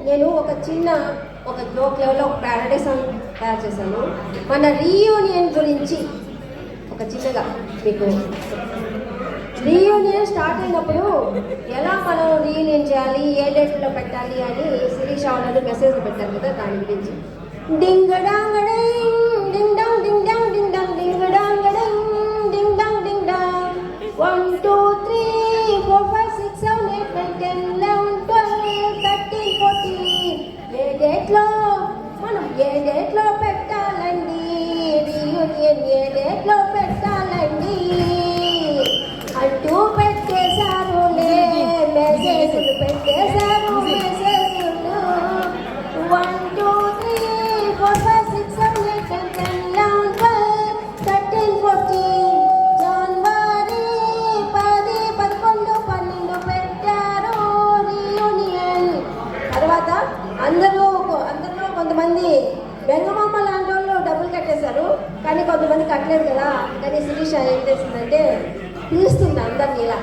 నేను ఒక జోక్ లెవెల్లో ఒక ప్యారడైస్ సాంగ్ తయారు చేశాను. మన రీయూనియన్ గురించి ఒక చిన్నగా మీకు రీయూనియన్ స్టార్ట్ అయినప్పుడు ఎలా మనం రీయూనియన్ చేయాలి, ఏ డేట్లో పెట్టాలి అని శిరీష వాళ్ళు మెసేజ్ పెట్టారు కదా, దాని గురించి. డింగ్ డాంగ్ డింగ్ ding dong ding dong ding dong ding dong ding dong ding dong 1 2 3 4 5 6 7 8 9 10 11 12 13 14 ఏ డేట్లో పెట్టాలండి రీయూనియన్, ఏ డేట్లో పెట్టాలండి అంటూ పెట్టేశారులే మెసేజ్లు, పెట్టేశారు మెసేజ్లు. 1 2 3 4 5 6 7 8 9 10 11 12 13 14 జనవరి 10 11 12 పెట్టారు రీయూనియన్. తర్వాత అందరిలో కొంతమంది బెంగమామ లాంటి వాళ్ళు డబ్బులు కట్టేశారు, కానీ కొంతమంది కట్టలేదు కదా. కానీ శిరీష ఏం చేసిందంటే పిలుస్తుంది అందరినీ ఇలా,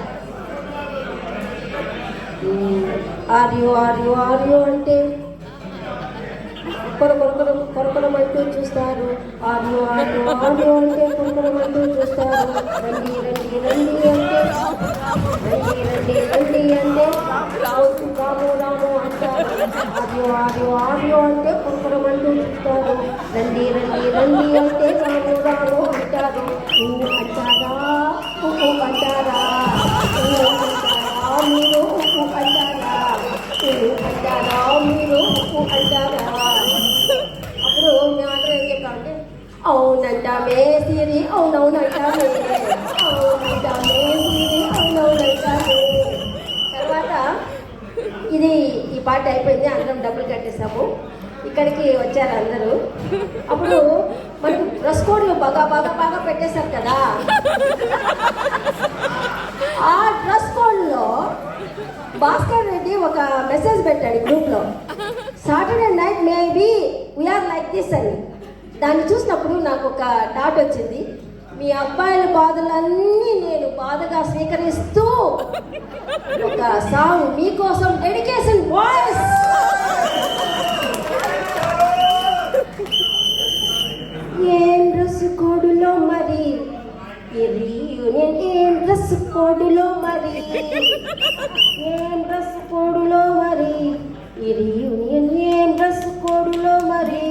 ఆర్యు అంటే కొరకొరమంటూ చూస్తారు, ఆర్యు అంటే కొరకొరమంటూ చూస్తారు, రండి అంటే రాము అంటారు, ఆర్యు అంటే కొరకొరమంటూ చూస్తారు, రండి అంటే రాము అంటారు. అంటారా అంటారా మీరు అంటారా. అప్పుడు మేమందరం ఏం చెప్పామంటే అవునంటామే సిరి, అవునవునంటామే సిరి, అవునవునంటామే. తర్వాత ఈ పాట అయిపోయింది, అందరం డబ్బులు కట్టేసాము. ఇక్కడికి వచ్చారు అందరూ. అప్పుడు మనకు డ్రెస్ కోడ్లు బాగా పెట్టేశారు కదా. ఆ డ్రెస్ కోడ్లో భాస్కర్ రెడ్డి ఒక మెసేజ్ పెట్టాడు గ్రూప్లో, Saturday night maybe we are like this అని. దాన్ని చూసినప్పుడు నాకు ఒక థాట్ వచ్చింది, మీ అబ్బాయిల బాధలన్నీ నేను బాధగా స్వీకరిస్తూ ఒక సాంగ్ మీకోసం డెడికేషన్ వాయిస్. ఏం డ్రెస్ కోడ్లో మరి ఈ రీయూనియన్, ఏం డ్రెస్ కోడ్లో మరి, ఏం డ్రెస్ కోడ్లో మరి ఈ రీయూనియన్, ఏం డ్రెస్ కోడ్లో మరి.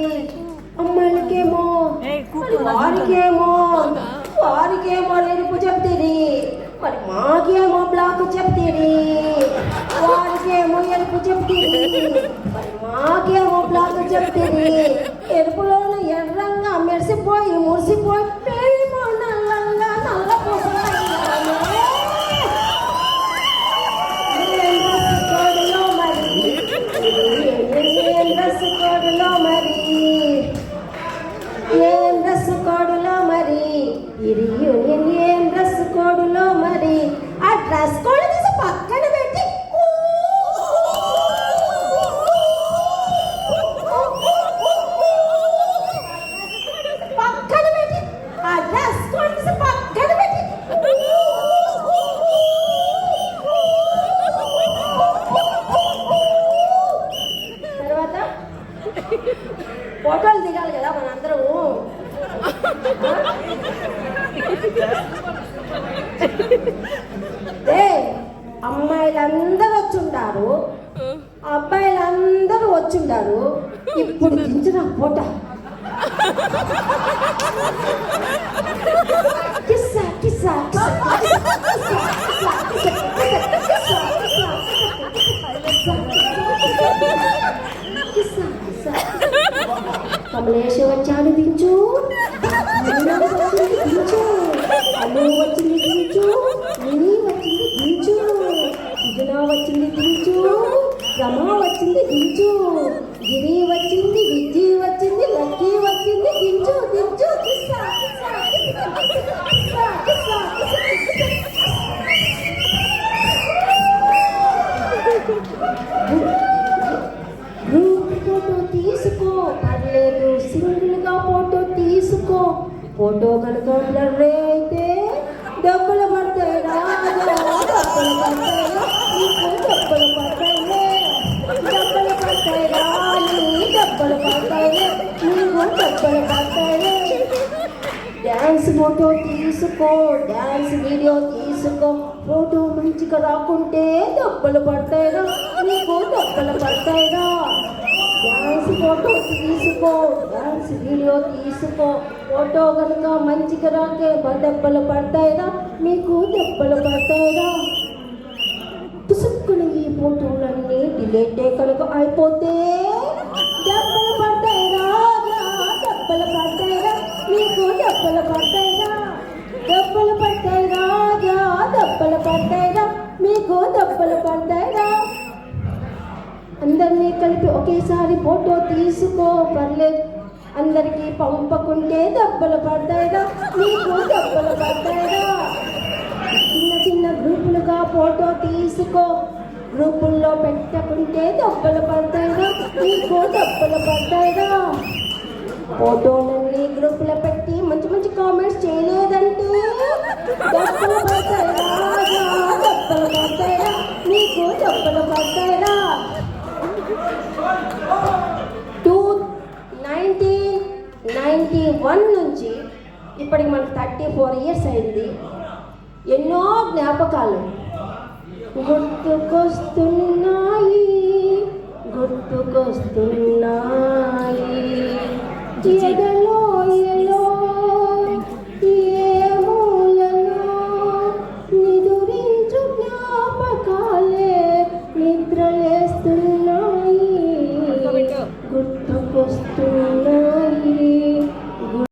అమ్మాయిలకేమో వారికేమో ఎరుపు చెప్తుంది, మరి మాకేమో బ్లాక్ చెప్తుంది. వారికేమో ఎరుపు చెప్తుంది, మరి మాకేమో బ్లాక్ చెప్తుంది. ఎరుపులోనే ఎర్రంగా మెరిసిపోయి మురిసిపోయి ప్రేమో నల్లంగా నల్లపోసలో మరి ఈ రీయూనియన్, ఏం డ్రెస్ కోడ్లో మరి. ఆ డ్రెస్ కోడ్ తీసి పక్కన పెట్టి ఆ డ్రెస్ కోడ్ తీసి పక్కన పెట్టి తర్వాత ఫోటోలు దిగాలి కదా మనందరము. అమ్మాయిలందరూ వచ్చుంటారు, అబ్బాయిలందరూ వచ్చుంటారు. ఇప్పుడు దించిన ఫోటో కిస్సా కిస్సా కమలేష్ వచ్చాడు దించు, దించు, అల్లు వచ్చింది దించు, మినీ వచ్చింది దించు, సుజనా వచ్చింది దించు, రమా వచ్చింది దించు, గిరి వచ్చింది, విజ్జి వచ్చింది, లక్కీ వచ్చింది దించు దించు. గ్రూప్ ఫోటో తీసుకో, పర్లేదు సింగిల్గా ఫోటో తీసుకో. ఫోటో కనుక బ్లర్ అయితే డబ్బులు పడతాయి రాజా, డబ్బులు పడతాయి, డబ్బులు పడతాయి. దెబ్బలు పడతాయి. డ్యాన్స్ ఫోటో తీసుకో, డ్యాన్స్ వీడియో తీసుకో, ఫోటో మంచిగా రాకుంటే దెబ్బలు పడతాయిరా, నీకు దెబ్బలు పడతాయిరా. డ్యాన్స్ ఫోటో తీసుకో, డ్యాన్స్ వీడియో తీసుకో, ఫోటో కనుక మంచిగా రాకే దెబ్బలు పడతాయిరా, మీకు దెబ్బలు పడతాయిరా. పుసుక్కుని ఈ ఫోటోలన్నీ డిలేటే కనుక అయిపోతే దెబ్బలు పడతాయిరా, దెబ్బలు పడతాయిరా, మీకు దెబ్బలు పడతాయిరా. దెబ్బలు పడతాయిరా, దెబ్బలు పడతాయిరా, మీకు దెబ్బలు పడతాయిరా. అందరినీ కలిపి ఒకేసారి ఫోటో తీసుకో, పర్లేదు అందరికీ పంపకుంటే దెబ్బలు పడతాయిరా, మీకు దెబ్బలు పడతాయిరా. చిన్న చిన్న గ్రూపులుగా ఫోటో తీసుకో, గ్రూపుల్లో పెట్టకుంటే దెబ్బలు పడతాయిరా, మీకు దెబ్బలు పడతాయిరా. ఫోటోలన్నీ గ్రూపులో పెట్టి మంచి మంచి కామెంట్స్ చేయలేదంటే దెబ్బలు పడతాయిరా, దెబ్బలు పడతాయిరా, మీకు దెబ్బలు పడతాయిరా. 1991 నుంచి ఇప్పటికి మనకు 34 years అయింది. ఎన్నో జ్ఞాపకాలు గుర్తుకొస్తున్నాయి, గుర్తుకొస్తున్నాయి.